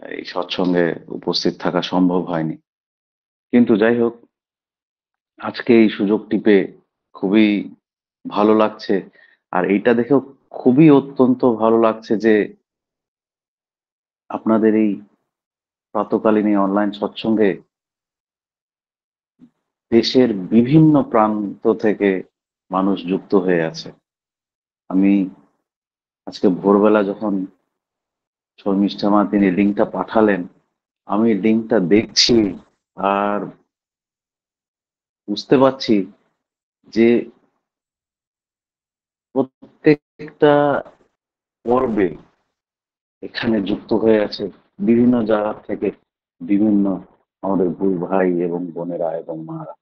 এই সৎসঙ্গে উপস্থিত থাকা সম্ভব হয়নি। কিন্তু যাই হোক, আজকে এই সুযোগটি পেয়ে খুবই ভালো লাগছে। আর এইটা দেখেও খুবই অত্যন্ত ভালো লাগছে যে আপনাদের এই প্রাতকালীন এই অনলাইন সৎসঙ্গে দেশের বিভিন্ন প্রান্ত থেকে মানুষ যুক্ত হয়ে আছে। আমি আজকে ভোরবেলা যখন শর্মিষ্ঠা মা তিনি লিঙ্কটা পাঠালেন, আমি লিঙ্কটা দেখছি আর বুঝতে পারছি যে প্রত্যেকটা পর্বে এখানে যুক্ত হয়ে আছে বিভিন্ন জায়গা থেকে বিভিন্ন আমাদের ভাই এবং বোনেরা এবং মারা।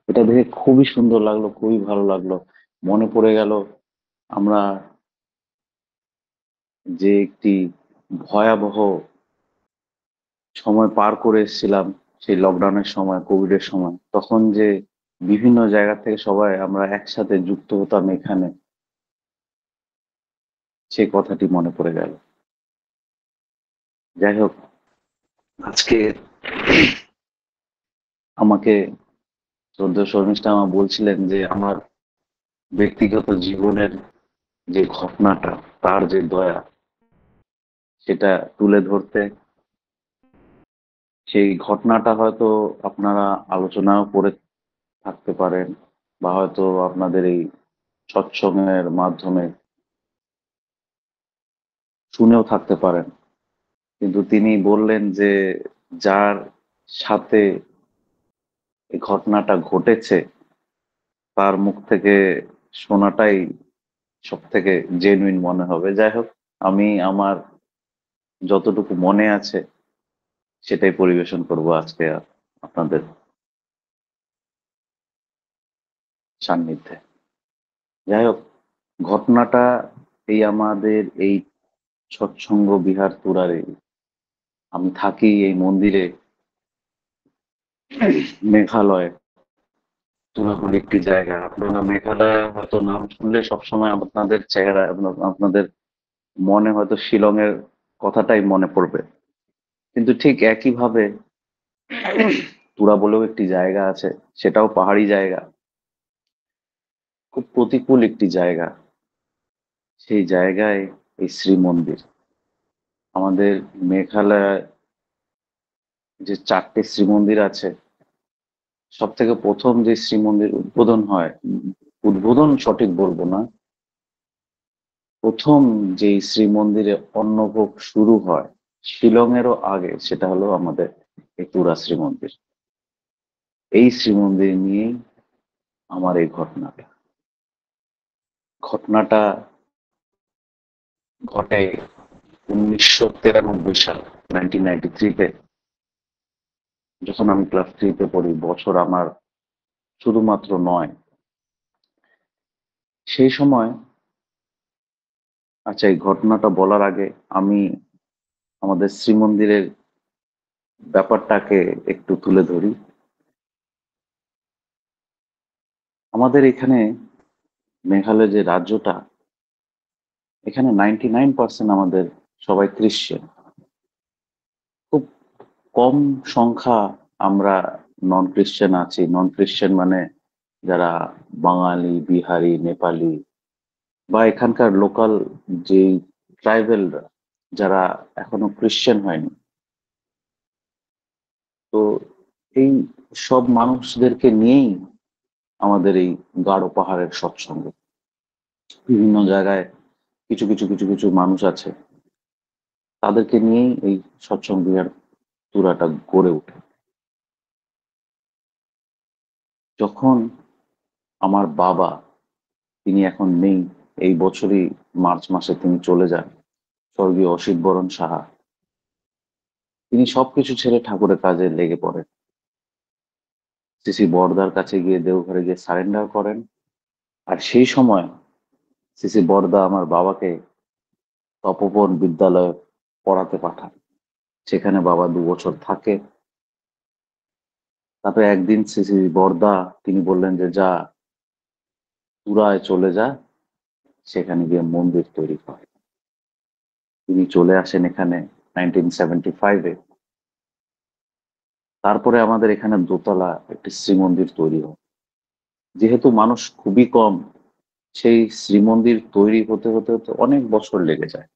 এটা দেখে খুবই সুন্দর লাগলো, খুবই ভালো লাগলো। মনে পড়ে গেল আমরা যে একটি ভয়াবহ সময় পার করে এসেছিলাম, সেই লকডাউনের সময়, কোভিডের সময়, তখন যে বিভিন্ন জায়গা থেকে সবাই আমরা একসাথে যুক্ত হতাম এখানে, সেই কথাটি মনে পড়ে গেল। যাই হোক, আজকে আমাকে শ্রদ্ধেয় শর্মিষ্ঠা মা বলছিলেন যে আমার ব্যক্তিগত জীবনের যে ঘটনাটা, তার যে দয়া, সেটা তুলে ধরতে। সেই ঘটনাটা হয়তো আপনারা আলোচনাও করে থাকতে পারেন, বা হয়তো আপনাদের এই সৎসঙ্গের মাধ্যমে শুনেও থাকতে পারেন। কিন্তু তিনি বললেন যে যার সাথে এই ঘটনাটা ঘটেছে তার মুখ থেকে শোনাটাই সব থেকে জেনুইন মনে হবে। যাই হোক, আমি আমার যতটুকু মনে আছে সেটাই পরিবেশন করব আজকে আপনাদের সান্নিধ্যে। যাই হোক, ঘটনাটা এই আমাদের এই সৎসঙ্গ বিহার তুরারে, আমি থাকি এই মন্দিরে, মেঘালয়। তুরাপুর একটি জায়গা, আপনারা মেঘালয় হয়তো নাম শুনলে সবসময় আপনাদের চেহারা এবং আপনাদের মনে হয়তো শিলংয়ের কথাটাই মনে পড়বে। কিন্তু ঠিক একইভাবে তুরা বলেও একটি জায়গা আছে, সেটাও পাহাড়ি জায়গা, খুব প্রতিকূল একটি জায়গা। সেই জায়গায় এই শ্রী মন্দির, আমাদের মেঘালয় যে 4টে শ্রীমন্দির আছে, সব থেকে প্রথম যে শ্রীমন্দির উদ্বোধন হয়, উদ্বোধন সঠিক বলবো না, প্রথম যে শ্রীমন্দিরে অন্নভোগ শুরু হয় শিলংয়েরও আগে, সেটা হলো আমাদের এই তুরা শ্রীমন্দির। এই শ্রীমন্দির নিয়েই আমার এই ঘটনাটা। ঘটনাটা ঘটে 1993 সাল, 1993-তে, যখন আমি ক্লাস 3-তে পড়ি। বছর আমার শুধুমাত্র 9। সেই সময়, আচ্ছা, এই ঘটনাটা বলার আগে আমি আমাদের শ্রীমন্দিরের ব্যাপারটাকে একটু তুলে ধরি। আমাদের এখানে মেঘালয় যে রাজ্যটা, এখানে 99% আমাদের সবাই খ্রিশ্চান। খুব কম সংখ্যা আমরা নন খ্রিশ্চান আছি। নন খ্রিশ্চান মানে যারা বাঙালি, বিহারি, নেপালি, বা এখানকার লোকাল যে ট্রাইবেলরা, যারা এখনো খ্রিশ্চান হয়নি। তো এই সব মানুষদেরকে নিয়েই আমাদের এই গাঢ় পাহাড়ের সৎসঙ্গ। বিভিন্ন জায়গায় কিছু কিছু কিছু কিছু মানুষ আছে, তাদেরকে নিয়েই এই সৎসঙ্গ বিহার চূড়াটা গড়ে ওঠে। যখন আমার বাবা, তিনি এখন নেই, এই বছরই মার্চ মাসে তিনি চলে যান, স্বর্গীয় অসিত বরণ সাহা, তিনি সবকিছু ছেড়ে ঠাকুরের কাজে লেগে পড়েন। শ্রী বরদার কাছে গিয়ে, দেওঘরে গিয়ে সারেন্ডার করেন। আর সেই সময় শ্রী বরদা আমার বাবাকে তপোবন বিদ্যালয়ে পড়াতে পাঠান। সেখানে বাবা 2 বছর থাকে। তারপরে একদিন শ্রী বরদা তিনি বললেন যে যা, তুরায় চলে যা, সেখানে গিয়ে মন্দির তৈরি কর। তিনি চলে আসেন এখানে। 1975-এ। তারপরে আমাদের এখানে দোতলা একটি শ্রীমন্দির তৈরি হয়। যেহেতু মানুষ খুবই কম, সেই শ্রীমন্দির তৈরি হতে হতে হতে অনেক বছর লেগে যায়।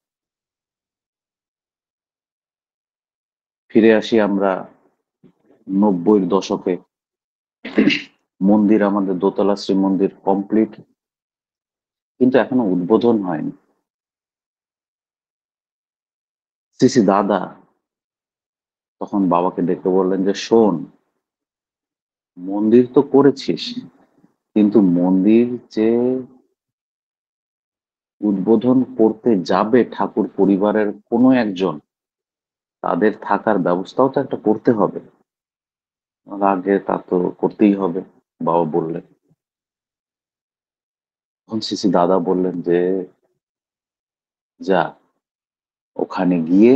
ফিরে আসি আমরা 90-এর দশকে। মন্দির, আমাদের দোতলা শ্রীমন্দির কমপ্লিট, কিন্তু এখনো উদ্বোধন হয়নি। শ্রী দাদা তখন বাবাকে ডেকে বললেন যে, শোন, মন্দির তো করেছিস, কিন্তু মন্দির যে উদ্বোধন করতে যাবে ঠাকুর পরিবারের কোনো একজন, তাদের থাকার ব্যবস্থাও তো একটা করতে হবে। আগে তা তো করতেই হবে, বাবা বললেন। তখন শ্রী দাদা বললেন যে, যা, ওখানে গিয়ে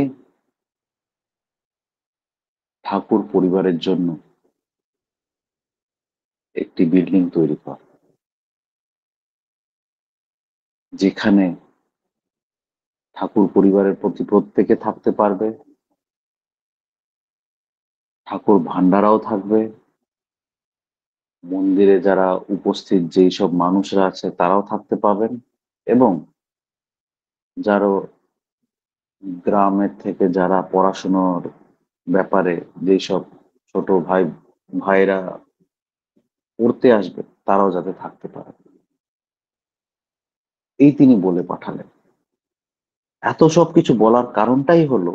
ঠাকুর পরিবারের জন্য একটি বিল্ডিং তৈরি কর, যেখানে ঠাকুর পরিবারের প্রতি প্রত্যেকে থাকতে পারবে, ঠাকুর ভান্ডারাও থাকবে, মন্দিরে যারা উপস্থিত যেই সব মানুষরা আছে তারাও থাকতে পাবেন, এবং যারা গ্রামের থেকে যারা পড়াশোনার ব্যাপারে যেই সব ছোট ভাইরা পড়তে আসবে তারাও যাতে থাকতে পারে, এই তিনি বলে পাঠালেন। এত সবকিছু বলার কারণটাই হলো,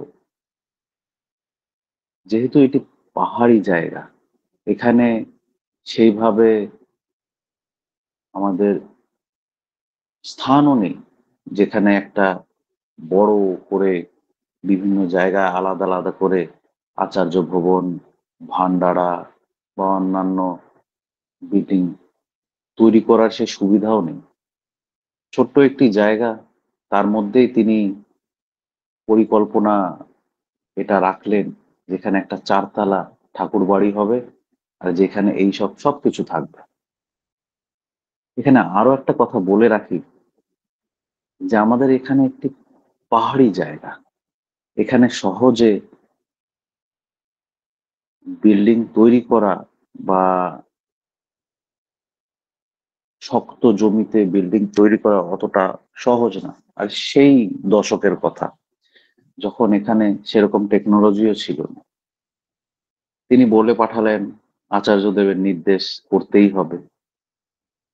যেহেতু এটি পাহাড়ি জায়গা, এখানে সেইভাবে আমাদের স্থানও নেই যেখানে একটা বড় করে বিভিন্ন জায়গায় আলাদা আলাদা করে আচার্য ভবন, ভান্ডারা বা অন্যান্য বিল্ডিং তৈরি করার সে সুবিধাও নেই। ছোট্ট একটি জায়গা, তার মধ্যেই তিনি পরিকল্পনা এটা রাখলেন, যেখানে একটা 4 তলা ঠাকুর বাড়ি হবে, আর যেখানে এই সবকিছু থাকবে। এখানে আরো একটা কথা বলে রাখি, যে আমাদের এখানে একটি পাহাড়ি জায়গা, এখানে সহজে বিল্ডিং তৈরি করা বা শক্ত জমিতে বিল্ডিং তৈরি করা অতটা সহজ না। আর সেই দশকের কথা, যখন এখানে সেরকম টেকনোলজিও ছিল না। তিনি বলে পাঠালেন, আচার্যদেবের নির্দেশ করতেই হবে।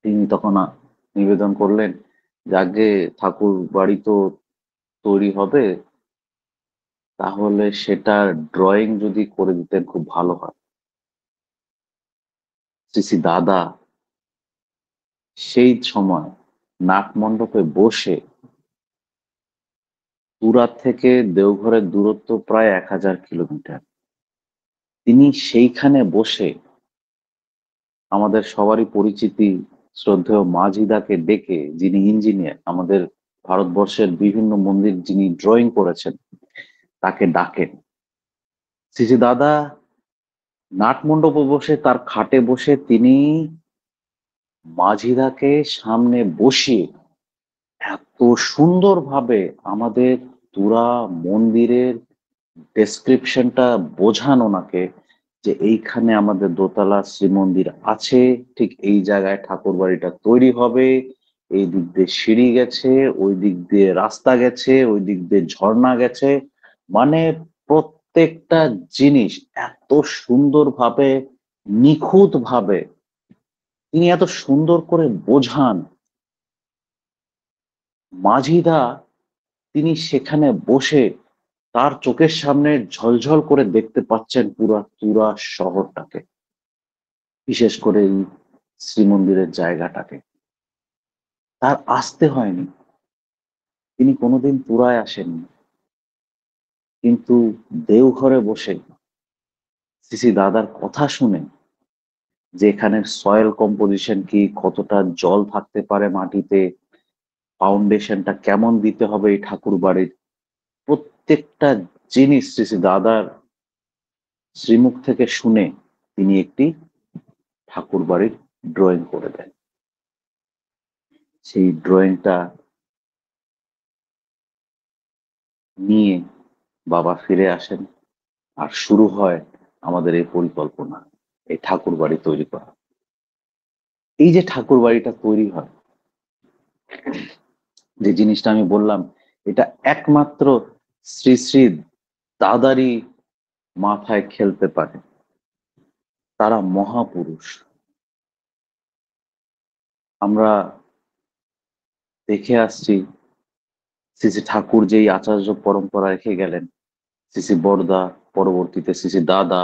তিনি তখন নিবেদন করলেন যে, আগে ঠাকুর বাড়ি তো তৈরি হবে, তাহলে সেটার ড্রয়িং যদি করে দিতেন খুব ভালো হয়। শ্রী দাদা সেই সময় নাট মণ্ডপে বসে, তুরাত থেকে দেওঘরের দূরত্ব প্রায় 1000 কিলোমিটার, তিনি সেইখানে বসে আমাদের সবারই পরিচিতি শ্রদ্ধেয় মাঝিদাকে ডেকে, যিনি ইঞ্জিনিয়ার, আমাদের ভারতবর্ষের বিভিন্ন মন্দির যিনি ড্রয়িং করেছেন, তাকে ডাকেন। শ্রী দাদা নাটমণ্ডপে বসে, তার খাটে বসে তিনি মাঝিদাকে সামনে বসিয়ে এত সুন্দরভাবে আমাদের তুরা মন্দিরের ডেসক্রিপশনটা বোঝান ওনাকে, যে এইখানে আমাদের দোতলা শ্রীমন্দির আছে, ঠিক এই জায়গায় ঠাকুর বাড়িটা তৈরি হবে, এই দিক দিয়ে সিঁড়ি গেছে, ওই দিক দিয়ে রাস্তা গেছে, ওই দিক দিয়ে ঝর্ণা গেছে, মানে প্রত্যেকটা জিনিস এত সুন্দরভাবে, নিখুঁত ভাবে তিনি এত সুন্দর করে বোঝান। মাঝিদা তিনি সেখানে বসে তার চোখের সামনে ঝলঝল করে দেখতে পাচ্ছেন পুরা তুরা শহরটাকে, বিশেষ করে এই শ্রীমন্দিরের জায়গাটাকে। তার আসতে হয়নি, তিনি কোনোদিন তুরায় আসেননি, কিন্তু দেওঘরে বসে শ্রী দাদার কথা শুনে, যে এখানের সয়েল কম্পোজিশন কি, কতটা জল থাকতে পারে মাটিতে, ফাউন্ডেশনটা কেমন দিতে হবে এই ঠাকুর বাড়ির, প্রত্যেকটা জিনিস শ্রী দাদার শ্রীমুখ থেকে শুনে তিনি একটি ঠাকুর বাড়ির ড্রয়িং করে দেন। সেই ড্রয়িংটা নিয়ে বাবা ফিরে আসেন, আর শুরু হয় আমাদের এই পরিকল্পনা, এই ঠাকুর বাড়ি তৈরি করা। এই যে ঠাকুর বাড়িটা তৈরি হয়, যে জিনিসটা আমি বললাম, এটা একমাত্র শ্রী শ্রী দাদারই মাথায় খেলতে পারে। তারা মহাপুরুষ। আমরা দেখে আসছি শ্রী শ্রী ঠাকুর যেই আচার্য পরম্পরা রেখে গেলেন, শ্রী শ্রী বরদা, পরবর্তীতে শ্রী শ্রী দাদা,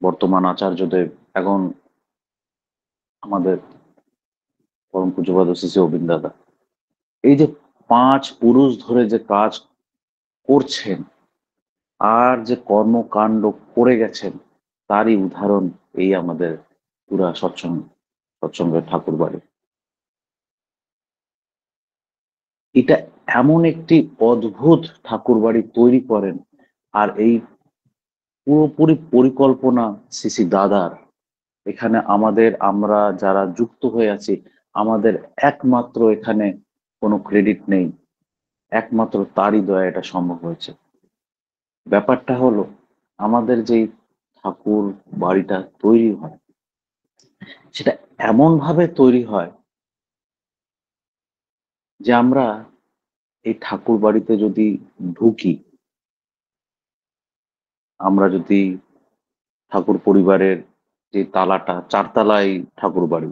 বর্তমান আচার্যদেব, এখন আমাদের পরম পূজ্যপাদ শ্রী শ্রী অবিন্দ দাদা, এই যে 5 পুরুষ ধরে যে কাজ করছেন আর যে কর্মকাণ্ড করে গেছেন, তারই উদাহরণ এই আমাদের পুরা সৎসঙ্গের ঠাকুর বাড়ি। এটা এমন একটি অদ্ভুত ঠাকুর বাড়ি তৈরি করেন, আর এই পুরোপুরি পরিকল্পনা শ্রী শ্রী দাদার। এখানে আমরা যারা যুক্ত হয়ে আছি, আমাদের একমাত্র এখানে কোনো ক্রেডিট নেই, একমাত্র তারই দয়া এটা সম্ভব হয়েছে। ব্যাপারটা হলো, আমাদের যেই ঠাকুর বাড়িটা তৈরি হয়, সেটা এমন ভাবে তৈরি হয় যে আমরা এই ঠাকুর বাড়িতে যদি ঢুকি, আমরা যদি ঠাকুর পরিবারের যে তালাটা, 4 তলায় ঠাকুর বাড়ি,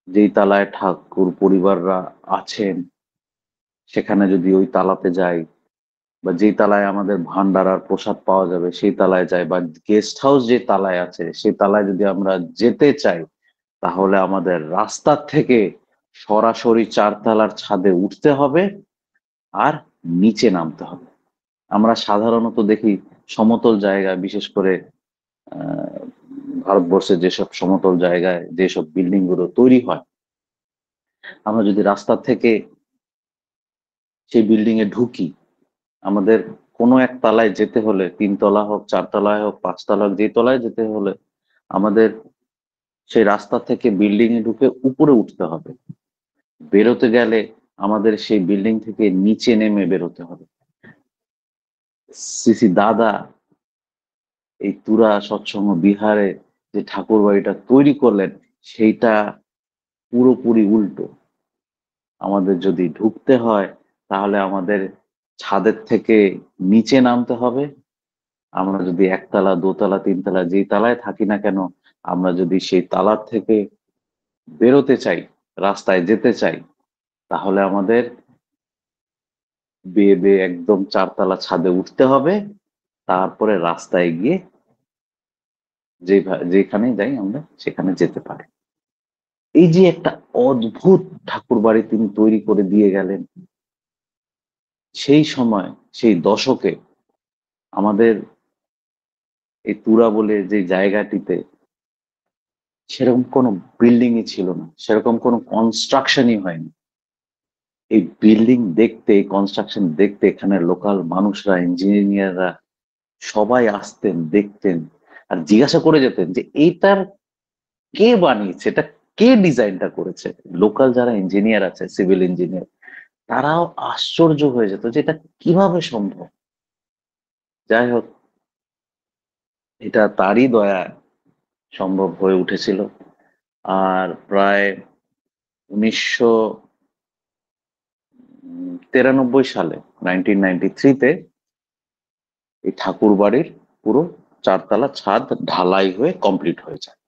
যেই তালায় ঠাকুর পরিবাররা আছেন, সেখানে যদি ওই তালাতে যাই, বা যেই তালায় আমাদের ভান্ডার আর প্রসাদ পাওয়া যাবে সেই তালায় যাই, বা গেস্ট হাউস যে তালায় আছে সেই তালায় যদি আমরা যেতে চাই, তাহলে আমাদের রাস্তার থেকে সরাসরি 4 তলার ছাদে উঠতে হবে আর নিচে নামতে হবে। আমরা সাধারণত দেখি সমতল জায়গায়, বিশেষ করে আহ ভারতবর্ষের যেসব সমতল জায়গায় যেসব বিল্ডিং গুলো তৈরি হয়, আমরা যদি রাস্তা থেকে সেই বিল্ডিং এ ঢুকি, আমাদের কোনো এক তলায় যেতে হলে, 3 তলা হোক, 4 তলায় হোক, 5 তলা হোক, যে তলায় যেতে হলে আমাদের সেই রাস্তা থেকে বিল্ডিং এ ঢুকে উপরে উঠতে হবে। বেরোতে গেলে আমাদের সেই বিল্ডিং থেকে নিচে নেমে বেরোতে হবে। শ্রী শ্রী দাদা এই তুরা সৎসঙ্গ বিহারে যে ঠাকুর বাড়িটা তৈরি করলেন, সেইটা পুরোপুরি উল্টো। আমাদের যদি ঢুকতে হয়, তাহলে আমাদের ছাদের থেকে নিচে নামতে হবে। আমরা যদি 1 তলা, 2 তলা, 3 তলা, যেই তালায় থাকি না কেন, আমরা যদি সেই তালার থেকে বেরোতে চাই, রাস্তায় যেতে চাই, তাহলে আমাদের বেয়ে বেয়ে একদম 4 তলা ছাদে উঠতে হবে। তারপরে রাস্তায় গিয়ে যেখানে যাই আমরা সেখানে যেতে পারি। এই যে একটা অদ্ভুত ঠাকুর বাড়ি তিনি তৈরি করে দিয়ে গেলেন, সেই সময়, সেই দশকে আমাদের এই তুরা বলে যে জায়গাটিতে সেরকম কোনো বিল্ডিংই ছিল না, সেরকম কোনো কনস্ট্রাকশনই হয়নি। এই বিল্ডিং দেখতে, এই কনস্ট্রাকশন দেখতে এখানে লোকাল মানুষরা, ইঞ্জিনিয়াররা সবাই আসতেন, দেখতেন, আর জিজ্ঞাসা করে যেতেন যে এইটার কে বানিয়েছে, এটা কে ডিজাইনটা করেছে। লোকাল যারা ইঞ্জিনিয়ার আছে, সিভিল ইঞ্জিনিয়ার, তারাও আশ্চর্য হয়ে যেত যে এটা কিভাবে সম্ভব। যাই হোক, এটা তারই দয়া সম্ভব হয়ে উঠেছিল। আর প্রায় 1993 সালে, 1993-তে এই ঠাকুর বাড়ির পুরো 4 তলা ছাদ ঢালাই হয়ে কমপ্লিট হয়ে যায়।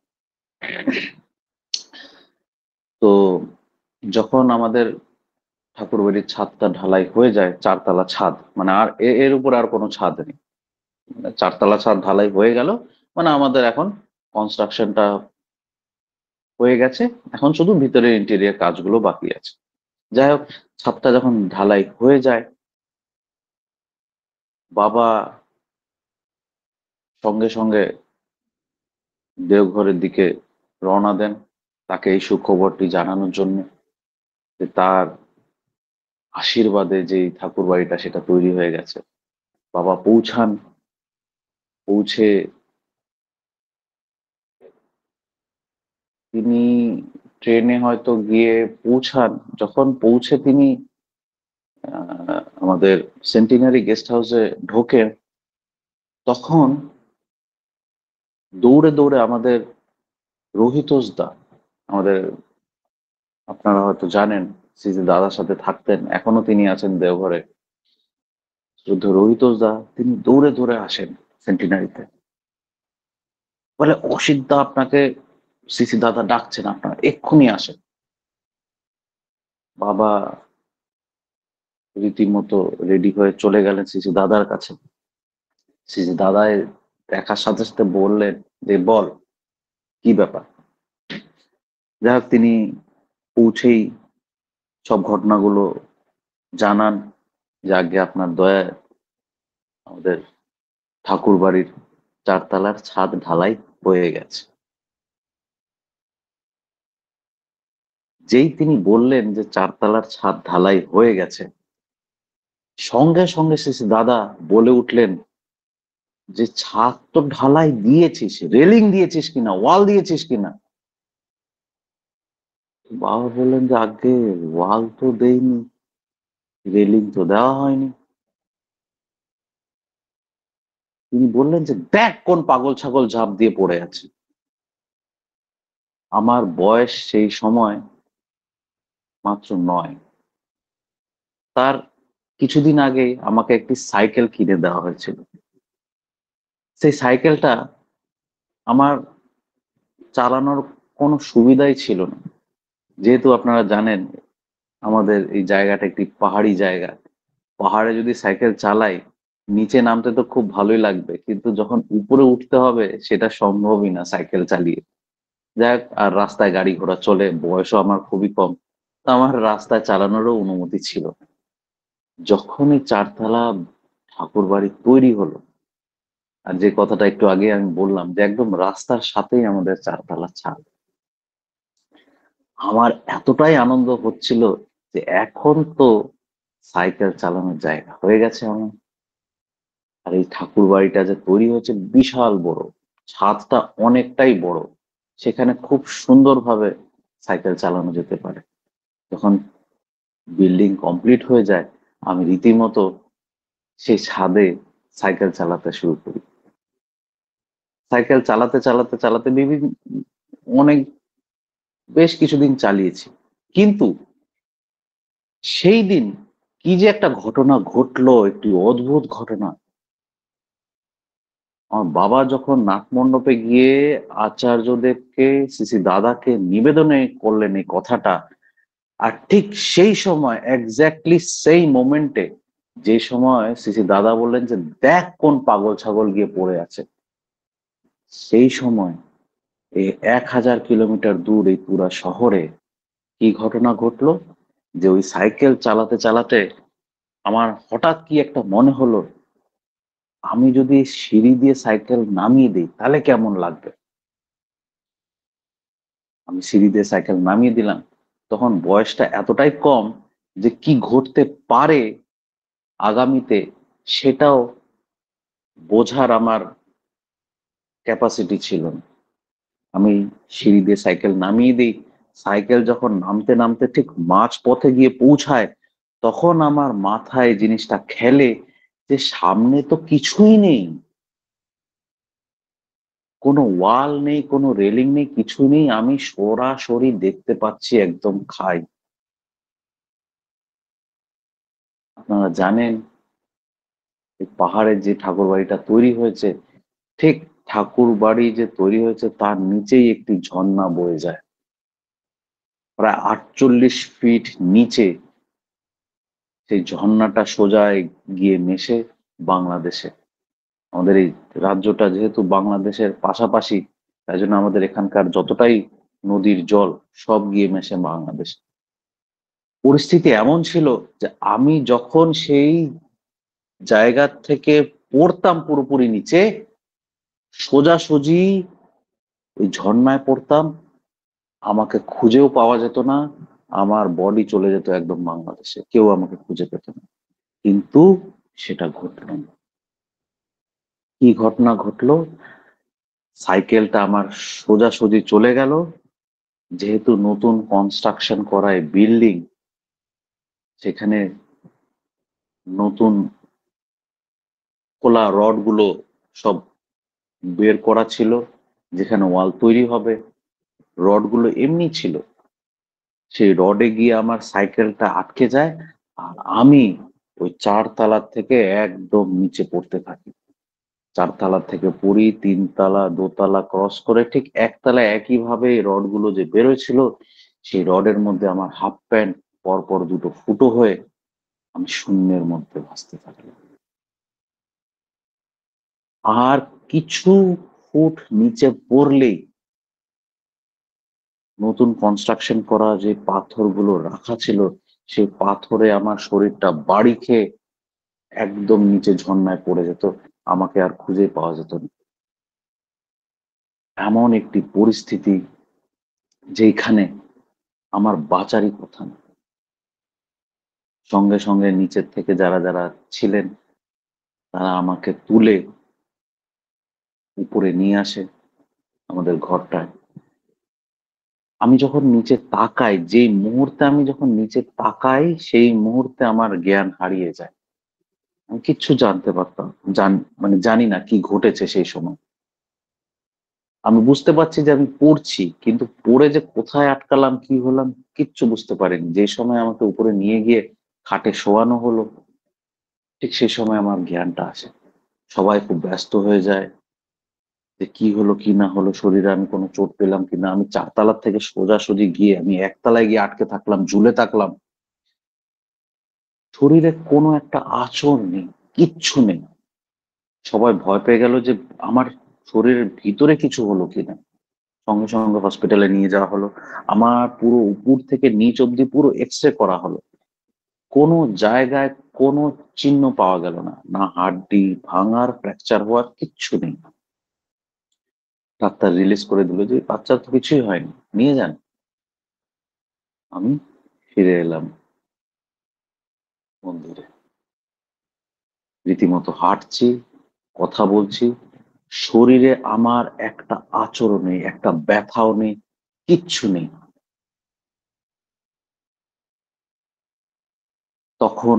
তো যখন আমাদের ঠাকুর বাড়ির ছাদটা ঢালাই হয়ে যায়, 4 তলা ছাদ, মানে আর এর উপর আর কোনো ছাদ নেই, মানে 4 তলা ছাদ ঢালাই হয়ে গেল, মানে আমাদের এখন কনস্ট্রাকশনটা হয়ে গেছে, এখন শুধু ভিতরের ইন্টেরিয়ার কাজগুলো বাকি আছে। যাই হোক, ছাদটা যখন ঢালাই হয়ে যায়, বাবা সঙ্গে সঙ্গে দেওঘরের দিকে রওনা দেন, তাকে এই সুখবরটি জানানোর জন্য যে তার আশীর্বাদে যে ঠাকুর বাড়িটা সেটা তৈরি হয়ে গেছে। বাবা পৌঁছান, পৌঁছে তিনি ট্রেনে হয়তো গিয়ে পৌঁছান। যখন পৌঁছে তিনি আমাদের সেন্টিনারি গেস্ট হাউসে ঢোকে, তখন দৌড়ে দৌড়ে আমাদের রোহিতোষ দা, আমাদের, আপনারা হয়তো জানেন, সিজি দাদার সাথে থাকতেন, এখনো তিনি আছেন দেওঘরে, শুদ্ধ রোহিতোষ দা, তিনি দৌড়ে দৌড়ে আসেন সেন্টিনারিতে, বলে অসিত দা আপনাকে সিসি দাদা ডাকছেন, আপনার এক্ষুনি আসেন। বাবা রীতিমতো রেডি হয়ে চলে গেলেন সিসি দাদার কাছে। সিসি দাদায় দেখার সাথে সাথে বললেন যে বল, কি ব্যাপার। যাই হোক, তিনি পৌঁছেই সব ঘটনাগুলো জানান যে আগে আপনার দয়ায় আমাদের ঠাকুর বাড়ির 4 তলার ছাদ ঢালাই হয়ে গেছে। যেই তিনি বললেন যে 4 তলার ছাদ ঢালাই হয়ে গেছে, সঙ্গে সঙ্গে সিসি দাদা বলে উঠলেন যে ছাদ তো ঢালাই দিয়েছিস, রেলিং দিয়েছিস কিনা, ওয়াল দিয়েছিস কিনা। বাবা বললেন যে আগে ওয়াল তো দেইনি, রেলিং তো দেওয়া হয়নি। তিনি বললেন যে দেখ কোন পাগল ছাগল ঝাঁপ দিয়ে পড়ে আছে। আমার বয়স সেই সময় মাত্র 9। তার কিছুদিন আগে আমাকে একটি সাইকেল কিনে দেওয়া হয়েছিল। সেই সাইকেলটা আমার চালানোর কোনো সুবিধাই ছিল না, যেহেতু আপনারা জানেন আমাদের এই জায়গাটা একটি পাহাড়ি জায়গা। পাহাড়ে যদি সাইকেল চালাই, নিচে নামতে তো খুব ভালোই লাগবে, কিন্তু যখন উপরে উঠতে হবে সেটা সম্ভবই না সাইকেল চালিয়ে। যাই হোক, আর রাস্তায় গাড়ি ঘোড়া চলে, বয়সও আমার খুবই কম, তো আমার রাস্তায় চালানোরও অনুমতি ছিল না। যখনই 4 তলা ঠাকুর বাড়ি তৈরি হলো, আর যে কথাটা একটু আগে আমি বললাম যে একদম রাস্তার সাথেই আমাদের 4 তলা ছাদ, আমার এতটাই আনন্দ হচ্ছিল যে এখন তো সাইকেল চালানোর জায়গা হয়ে গেছে আমার। আর এই ঠাকুর বাড়িটা যে তৈরি হয়েছে বিশাল বড়, ছাদটা অনেকটাই বড়, সেখানে খুব সুন্দরভাবে সাইকেল চালানো যেতে পারে। যখন বিল্ডিং কমপ্লিট হয়ে যায়, আমি রীতিমতো সেই ছাদে সাইকেল চালাতে শুরু করি। সাইকেল চালাতে চালাতে চালাতে বিভিন্ন অনেক বেশ কিছুদিন চালিয়েছি, কিন্তু সেই দিন কি যে একটা ঘটনা ঘটলো, একটি অদ্ভুত ঘটনা। আমার বাবা যখন নাট মণ্ডপে গিয়ে আচার্যদেবকে, শ্রী দাদাকে নিবেদনে করলেন এই কথাটা, আর ঠিক সেই সময়, এক্স্যাক্টলি সেই মোমেন্টে, যে সময় শ্রী দাদা বললেন যে দেখ কোন পাগল ছাগল গিয়ে পড়ে আছে, সেই সময় এই 1000 কিলোমিটার দূর এই পুরা শহরে কি ঘটনা ঘটলো, যে ওই সাইকেল চালাতে চালাতে আমার হঠাৎ কি একটা মনে হলো, আমি যদি সিঁড়ি দিয়ে সাইকেল নামিয়ে দিই তাহলে কেমন লাগবে। আমি সিঁড়ি দিয়ে সাইকেল নামিয়ে দিলাম। তখন বয়সটা এতটাই কম যে কি ঘটতে পারে আগামীতে সেটাও বোঝার আমার ক্যাপাসিটি ছিল না। আমি সিঁড়ি দিয়ে সাইকেল নামিয়ে দিই। সাইকেল যখন নামতে নামতে ঠিক মাঝ পথে গিয়ে পৌঁছায়, তখন আমার মাথায় জিনিসটা খেলে যে সামনে তো কিছুই নেই, কোনো ওয়াল নেই, কোনো রেলিং নেই, কিছু নেই, আমি সরাসরি দেখতে পাচ্ছি একদম খাই। আপনারা জানেন এই পাহাড়ের যে ঠাকুর বাড়িটা তৈরি হয়েছে, ঠিক ঠাকুর বাড়ি যে তৈরি হয়েছে তার নিচেই একটি ঝর্ণা বয়ে যায়, প্রায় 48 ফিট নিচে। সেই ঝর্ণাটা সোজা গিয়ে মেশে বাংলাদেশে। আমাদের এই রাজ্যটা যেহেতু বাংলাদেশের পাশাপাশি, তাই জন্য আমাদের এখানকার যতটাই নদীর জল সব গিয়ে মেশে বাংলাদেশে। পরিস্থিতি এমন ছিল যে আমি যখন সেই জায়গা থেকে পড়তাম পুরোপুরি নিচে, সোজাসুজি ওই ঝর্ণায় পড়তাম, আমাকে খুঁজেও পাওয়া যেত না, আমার বডি চলে যেত একদম বাংলাদেশে, কেউ আমাকে খুঁজে পেত না। কিন্তু সেটা ঘটলো না। কি ঘটনা ঘটলো, সাইকেলটা আমার সোজাসুজি চলে গেল, যেহেতু নতুন কনস্ট্রাকশন করায় বিল্ডিং, সেখানে নতুন খোলা রড গুলো সব বের করা ছিল, যেখানে ওয়াল তৈরি হবে। রড গুলো এমনি ছিল, সেই রডে গিয়ে আমার সাইকেলটা আটকে যায়, আর আমি ওই 4 তলার থেকে একদম নিচে পড়তে থাকি। 4 তলা থেকে পড়ি, 3 তলা, দোতলা ক্রস করে ঠিক একতলায় একইভাবে রড গুলো যে বেরোয়ছিল, সেই রডের মধ্যে আমার হাফ প্যান্ট পরপর দুটো ফুটো হয়ে আমি শূন্যের মধ্যে ভাসতে থাকলাম। আর কিছু ফুট নিচে পড়লেই নতুন কনস্ট্রাকশন করা যে পাথরগুলো রাখা ছিল, সেই পাথরে আমার শরীরটা বাড়ি খেয়ে একদম নিচে ঝর্ণায় পড়ে যেত, আমাকে আর খুঁজে পাওয়া যেত না। এমন একটি পরিস্থিতি যেখানে আমার বাঁচারই কথা না। সঙ্গে সঙ্গে নিচের থেকে যারা যারা ছিলেন, তারা আমাকে তুলে উপরে নিয়ে আসে আমাদের ঘরটায়। আমি যখন নিচে তাকাই, যেই মুহূর্তে আমি যখন নিচে তাকাই, সেই মুহূর্তে আমার জ্ঞান হারিয়ে যায়। আমি কিচ্ছু জানতে পারতাম, মানে জানি না কি ঘটেছে সেই সময়। আমি বুঝতে পারছি যে আমি পড়ছি, কিন্তু পড়ে যে কোথায় আটকালাম, কি হলাম, কিচ্ছু বুঝতে পারিনি। যে সময় আমাকে উপরে নিয়ে গিয়ে খাটে শোয়ানো হলো, ঠিক সেই সময় আমার জ্ঞানটা আসে। সবাই খুব ব্যস্ত হয়ে যায় যে কি হলো কি না হলো, শরীরে আমি কোনো চোট পেলাম কিনা। আমি 4 তলার থেকে সোজাসুজি গিয়ে আমি 1 তলায় গিয়ে আটকে থাকলাম, ঝুলে থাকলাম। শরীরে কোনো একটা আঁচড় নেই, কিচ্ছু নেই। সবাই ভয় পেয়ে গেল যে আমার শরীরের ভিতরে কিছু হলো কিনা। সঙ্গে সঙ্গে হসপিটালে নিয়ে যাওয়া হলো। আমার পুরো উপর থেকে নিচ অব্দি পুরো এক্স-রে করা হলো। কোনো জায়গায় কোনো চিহ্ন পাওয়া গেল না, না হাড্ডি ভাঙার, ফ্র্যাকচার হওয়ার, কিচ্ছু নেই। ডাক্তার রিলিজ করে দিল যে বাচ্চার তো কিছুই হয়নি, নিয়ে যান। আমি ফিরে এলাম মন্দিরে। রীতিমতো হাঁটছি, কথা বলছি। শরীরে আমার একটা আঁচড়ও নেই, একটা ব্যথাও নেই, কিচ্ছু নেই। তখন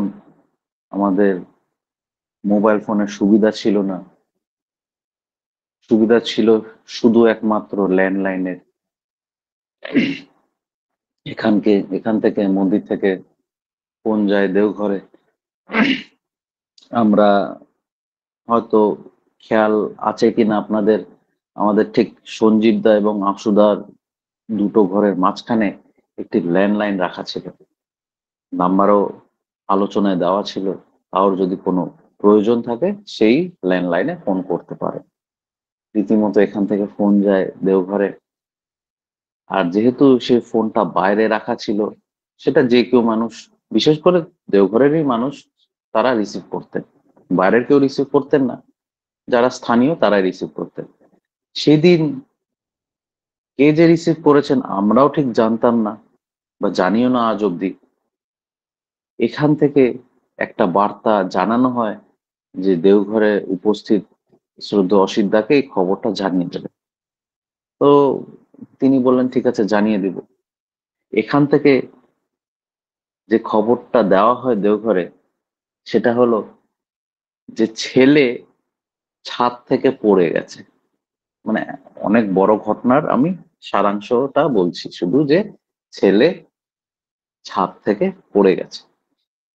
আমাদের মোবাইল ফোনের সুবিধা ছিল না। সুবিধা ছিল শুধু একমাত্র ল্যান্ডলাইনের। এখান থেকে, মন্দির থেকে ফোন যায় দেওঘরে। আমরা হয়তো, খেয়াল আছে কিনা আপনাদের, আমাদের ঠিক সঞ্জীব দা এবং আশুদার দুটো ঘরের মাঝখানে একটি ল্যান্ডলাইন রাখা ছিল। নাম্বারও আলোচনায় দেওয়া ছিল, কারোর যদি কোনো প্রয়োজন থাকে সেই ল্যান্ডলাইনে ফোন করতে পারে। রীতিমতো এখান থেকে ফোন যায় দেওঘরে। আর যেহেতু সে ফোনটা বাইরে রাখা ছিল, সেটা যে কেউ মানুষ, বিশেষ করে দেওঘরেরই মানুষ, তারা রিসিভ করতেন। বাইরের কেউ রিসিভ করতেন না, যারা স্থানীয় তারাই রিসিভ করতেন। সেদিন কে যে রিসিভ করেছেন আমরাও ঠিক জানতাম না, বা জানিও না আজ অব্দি। এখান থেকে একটা বার্তা জানানো হয় যে দেওঘরে উপস্থিত শ্রদ্ধেয় অসিত দাকে এই খবরটা জানিয়ে দেবে। তো তিনি বললেন ঠিক আছে, জানিয়ে দিব। এখান থেকে যে খবরটা দেওয়া হয় দেওঘরে, সেটা হলো যে ছেলে ছাদ থেকে পড়ে গেছে। মানে অনেক বড় ঘটনার আমি সারাংশটা বলছি, শুধু যে ছেলে ছাদ থেকে পড়ে গেছে।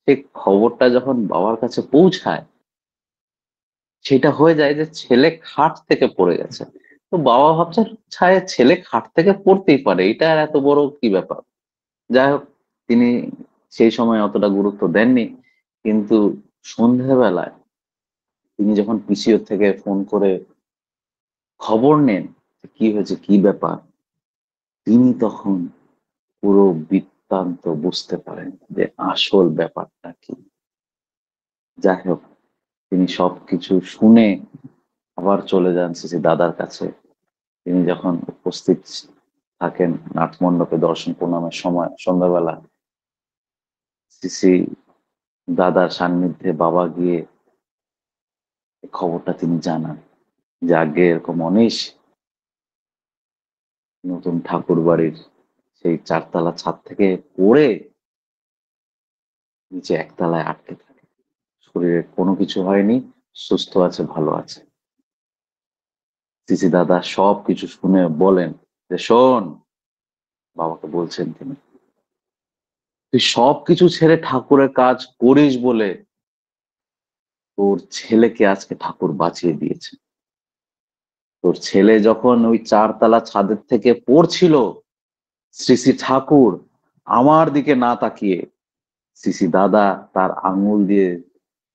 সেই খবরটা যখন বাবার কাছে পৌঁছায়, সেটা হয়ে যায় যে ছেলে খাট থেকে পড়ে গেছে। তো বাবা ভাবছে ছায় ছেলে খাট থেকে পড়তেই পারে, এটা আর এত বড় কি ব্যাপার। যাই হোক, তিনি সেই সময় অতটা গুরুত্ব দেননি। কিন্তু সন্ধেবেলায় তিনি যখন পিসিও থেকে ফোন করে খবর নেন যে কি হয়েছে, কি ব্যাপার, তিনি তখন পুরো বৃত্তান্ত বুঝতে পারেন যে আসল ব্যাপারটা কি। যাই হোক, তিনি সবকিছু শুনে আবার চলে যান সিসি দাদার কাছে। তিনি যখন উপস্থিত থাকেন নাট মণ্ডপে দর্শন প্রণামের সময় সন্ধ্যাবেলা, সিসি দাদার সান্নিধ্যে বাবা গিয়ে এই খবরটা তিনি জানান যে আগে এরকম অনিশ নতুন ঠাকুর বাড়ির সেই 4 তলা ছাদ থেকে পড়ে নিচে 1 তলায় আটকে থাকে। শরীরে কোনো কিছু হয়নি, সুস্থ আছে, ভালো আছে। সিসি দাদা সবকিছু শুনে বলেন যে, শোন, বাবাকে বলছেন তিনি, তুই সবকিছু ছেড়ে ঠাকুরের কাজ করিস বলে তোর ছেলেকে আজকে ঠাকুর বাঁচিয়ে দিয়েছে। তোর ছেলে যখন ওই 4 তলা ছাদের থেকে পড়ছিল, শ্রী শ্রী ঠাকুর আমার দিকে না তাকিয়ে, সিসি দাদা তার আঙুল দিয়ে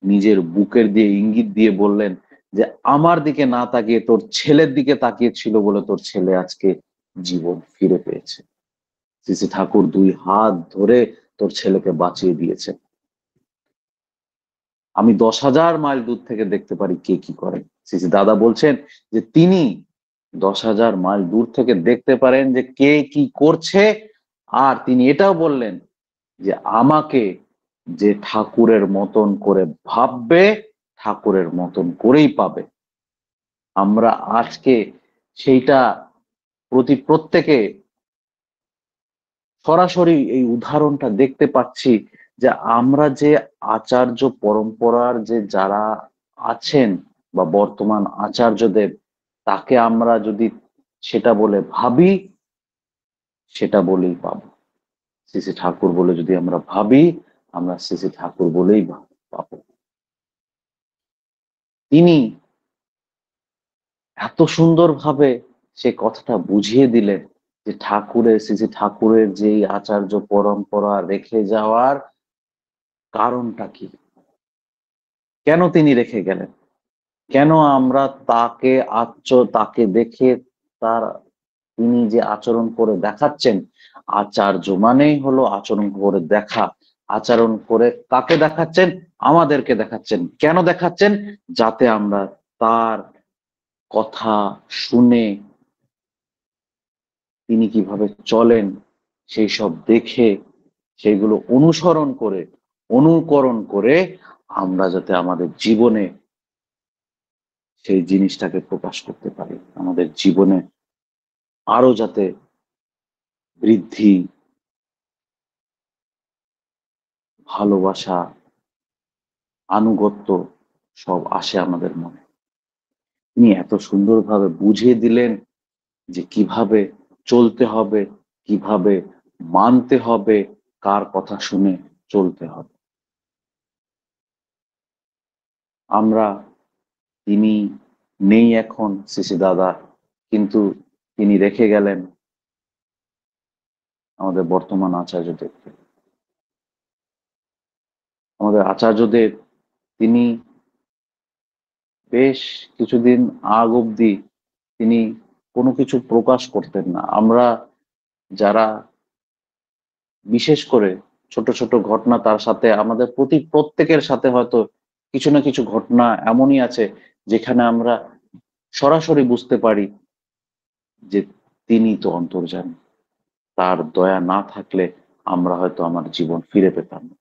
নিজের বুকের দিয়ে ইঙ্গিত দিয়ে বললেন যে, আমার দিকে না তাকিয়ে তোর ছেলের দিকে তাকিয়েছিল বলে তোর ছেলে আজকে জীবন ফিরে পেয়েছে। সিসি ঠাকুর 2 হাত ধরে তোর ছেলেকে বাঁচিয়ে দিয়েছে। আমি 10,000 মাইল দূর থেকে দেখতে পারি কে কি করে। সিসি দাদা বলছেন যে তিনি 10,000 মাইল দূর থেকে দেখতে পারেন যে কে কি করছে। আর তিনি এটাও বললেন যে আমাকে যে ঠাকুরের মতন করে ভাববে, ঠাকুরের মতন করেই পাবে। আমরা আজকে সেইটা প্রত্যেকে সরাসরি এই উদাহরণটা দেখতে পাচ্ছি যে আমরা যে আচার্য পরম্পরার যে যারা আছেন বা বর্তমান আচার্যদেব, তাকে আমরা যদি সেটা বলে ভাবি, সেটা বলেই পাবো। শ্রী ঠাকুর বলে যদি আমরা ভাবি, আমরা শ্রী ঠাকুর বলেই পাবো। তিনি এত সুন্দরভাবে সে কথাটা বুঝিয়ে দিলেন যে শ্রী ঠাকুরের যেই আচার্য পরম্পরা রেখে যাওয়ার কারণটা কি, কেন তিনি রেখে গেলেন, কেন আমরা তাকে দেখে তার তিনি যে আচরণ করে দেখাচ্ছেন। আচার্য মানেই হলো আচরণ করে দেখা। আচরণ করে কাকে দেখাচ্ছেন? আমাদেরকে দেখাচ্ছেন। কেন দেখাচ্ছেন? যাতে আমরা তার কথা শুনে তিনি কিভাবে চলেন সেই সব দেখে, সেগুলো অনুসরণ করে, অনুকরণ করে আমরা যাতে আমাদের জীবনে সেই জিনিসটাকে প্রকাশ করতে পারি, আমাদের জীবনে আরো যাতে বৃদ্ধি, ভালোবাসা, আনুগত্য সব আসে আমাদের মনে। তিনি এত সুন্দরভাবে বুঝিয়ে দিলেন যে কিভাবে চলতে হবে, কিভাবে মানতে হবে, কার কথা শুনে চলতে হবে। আমরা, তিনি নেই এখন শ্রী দাদা, কিন্তু তিনি রেখে গেলেন আমাদের বর্তমান আচার্যদেবকে। আমাদের আচার্যদেব, তিনি বেশ কিছুদিন আগ অব্দি তিনি কোনো কিছু প্রকাশ করতেন না। আমরা যারা বিশেষ করে ছোট ছোট ঘটনা তার সাথে, আমাদের প্রত্যেকের সাথে হয়তো কিছু না কিছু ঘটনা এমনই আছে যেখানে আমরা সরাসরি বুঝতে পারি যে তিনি তো অন্তর্যামী। তার দয়া না থাকলে আমরা হয়তো আমার জীবন ফিরে পেতাম না।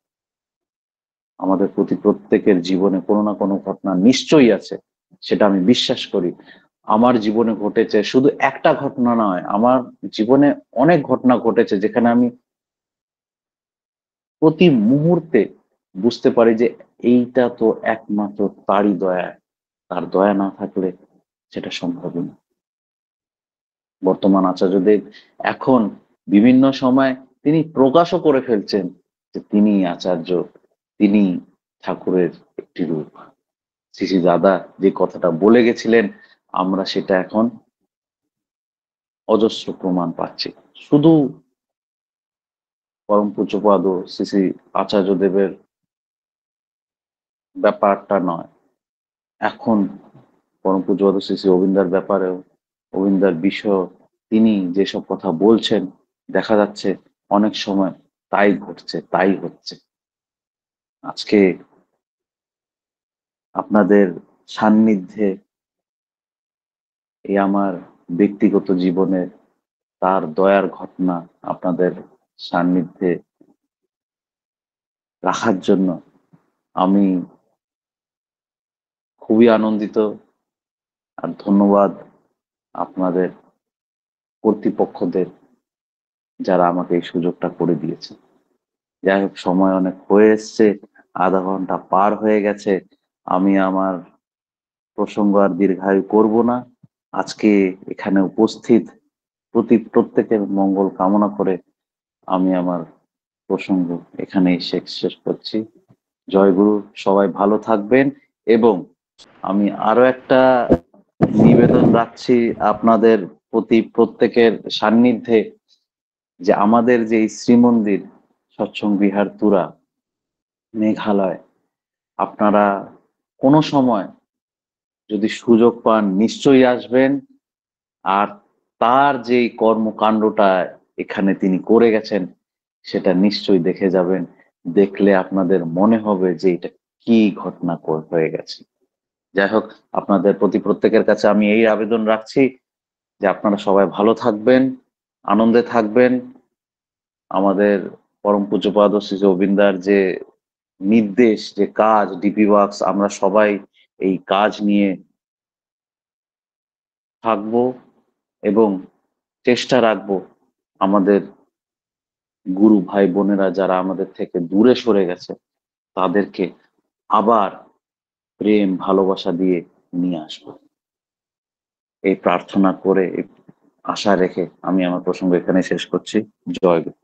আমাদের প্রত্যেকের জীবনে কোনো না কোনো ঘটনা নিশ্চয়ই আছে, সেটা আমি বিশ্বাস করি। আমার জীবনে ঘটেছে, শুধু একটা ঘটনা নয়, আমার জীবনে অনেক ঘটনা ঘটেছে যেখানে আমি প্রতি মুহূর্তে বুঝতে পারি যে এইটা তো একমাত্র তারই দয়া। তার দয়া না থাকলে সেটা সম্ভবই না। বর্তমান আচার্যদেব এখন বিভিন্ন সময় তিনি প্রকাশও করে ফেলছেন যে তিনি আচার্য, তিনি ঠাকুরের একটি রূপ। শ্রী দাদা যে কথাটা বলে গেছিলেন, আমরা সেটা এখন অজস্র প্রমাণ পাচ্ছি। শুধু পরম পূজ্যপাদ শ্রী আচার্যদেবের ব্যাপারটা নয়, এখন পরম পূজ্যপাদ শ্রী অবিন্দার ব্যাপারেও, অবিন্দার বিষয় তিনি যেসব কথা বলছেন, দেখা যাচ্ছে অনেক সময় তাই ঘটছে, তাই হচ্ছে। আজকে আপনাদের সান্নিধ্যে এই আমার ব্যক্তিগত জীবনে তার দয়ার ঘটনা আপনাদের সান্নিধ্যে রাখার জন্য আমি খুবই আনন্দিত। আর ধন্যবাদ আপনাদের কর্তৃপক্ষদের, যারা আমাকে এই সুযোগটা করে দিয়েছে। যাই হোক, সময় অনেক হয়ে এসছে। আধা ঘন্টা পার হয়ে গেছে। আমি আমার প্রসঙ্গ আর দীর্ঘায়ু করব না। আজকে এখানে উপস্থিত প্রত্যেকের মঙ্গল কামনা করে আমি আমার প্রসঙ্গ এখানেই শেষ করছি। জয়গুরু, সবাই ভালো থাকবেন। এবং আমি আরো একটা নিবেদন রাখছি আপনাদের প্রতি, প্রত্যেকের সান্নিধ্যে, যে আমাদের যে এই শ্রীমন্দির সৎসঙ্গ বিহার তুরা, মেঘালয়, আপনারা কোনো সময় যদি সুযোগ পান নিশ্চয়ই আসবেন। আর তার যেই কর্মকাণ্ডটা এখানে তিনি করে গেছেন সেটা নিশ্চয়ই দেখে যাবেন। দেখলে আপনাদের মনে হবে যে এটা কি ঘটনা হয়ে গেছে। যাই হোক, আপনাদের প্রতি প্রত্যেকের কাছে আমি এই আবেদন রাখছি যে আপনারা সবাই ভালো থাকবেন, আনন্দে থাকবেন। আমাদের পরম পূজ্যপাদ শ্রী গোবিন্দার যে নির্দেশ, যে কাজ, ডিপি ওয়ার্কস, আমরা সবাই এই কাজ নিয়ে থাকবো এবং চেষ্টা রাখবো আমাদের গুরু ভাই বোনেরা যারা আমাদের থেকে দূরে সরে গেছে তাদেরকে আবার প্রেম ভালোবাসা দিয়ে নিয়ে আসবো। এই প্রার্থনা করে, এই আশা রেখে আমি আমার প্রসঙ্গ এখানে শেষ করছি। জয় গুরু।